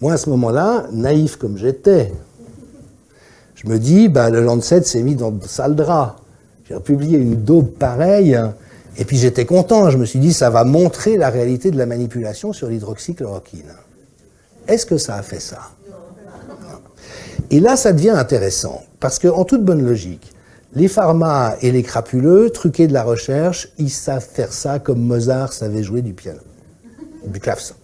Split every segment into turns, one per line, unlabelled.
Moi, à ce moment-là, naïf comme j'étais, je me dis, le Lancet s'est mis dans de sales draps. J'ai publié une daube pareille, et puis j'étais content. Je me suis dit, ça va montrer la réalité de la manipulation sur l'hydroxychloroquine. Est-ce que ça a fait ça? Et là, ça devient intéressant, parce qu'en toute bonne logique, les pharmas et les crapuleux, truqués de la recherche, ils savent faire ça comme Mozart savait jouer du piano, du clavecin.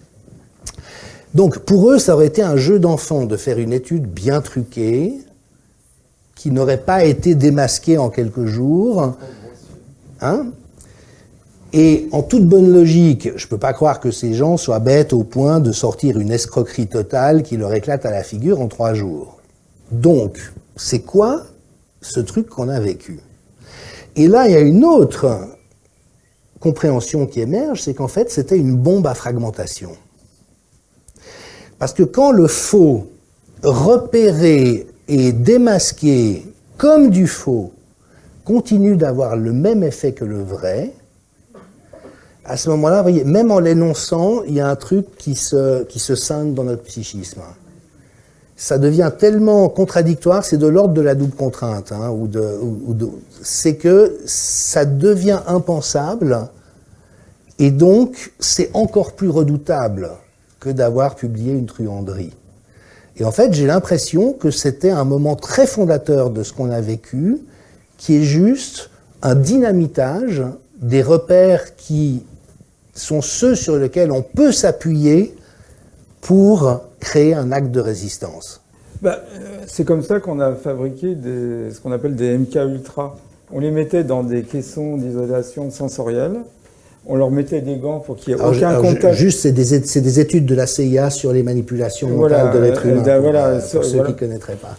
Donc, pour eux, ça aurait été un jeu d'enfant de faire une étude bien truquée, qui n'aurait pas été démasquée en quelques jours. Hein? Et en toute bonne logique, je ne peux pas croire que ces gens soient bêtes au point de sortir une escroquerie totale qui leur éclate à la figure en 3 jours. Donc, c'est quoi ce truc qu'on a vécu? Et là, il y a une autre compréhension qui émerge, c'est qu'en fait, c'était une bombe à fragmentation. Parce que quand le faux, repéré et démasqué comme du faux, continue d'avoir le même effet que le vrai, à ce moment-là, vous voyez, même en l'énonçant, il y a un truc qui se scinde dans notre psychisme. Ça devient tellement contradictoire, c'est de l'ordre de la double contrainte, hein, c'est que ça devient impensable, et donc c'est encore plus redoutable que d'avoir publié une truanderie. Et en fait, j'ai l'impression que c'était un moment très fondateur de ce qu'on a vécu, qui est juste un dynamitage des repères qui sont ceux sur lesquels on peut s'appuyer pour créer un acte de résistance.
C'est comme ça qu'on a fabriqué ce qu'on appelle des MK Ultra. On les mettait dans des caissons d'isolation sensorielle. On leur mettait des gants pour qu'il n'y ait aucun contact.
Juste, c'est des études de la CIA sur les manipulations mentales de l'être humain, pour ceux qui ne connaîtraient pas.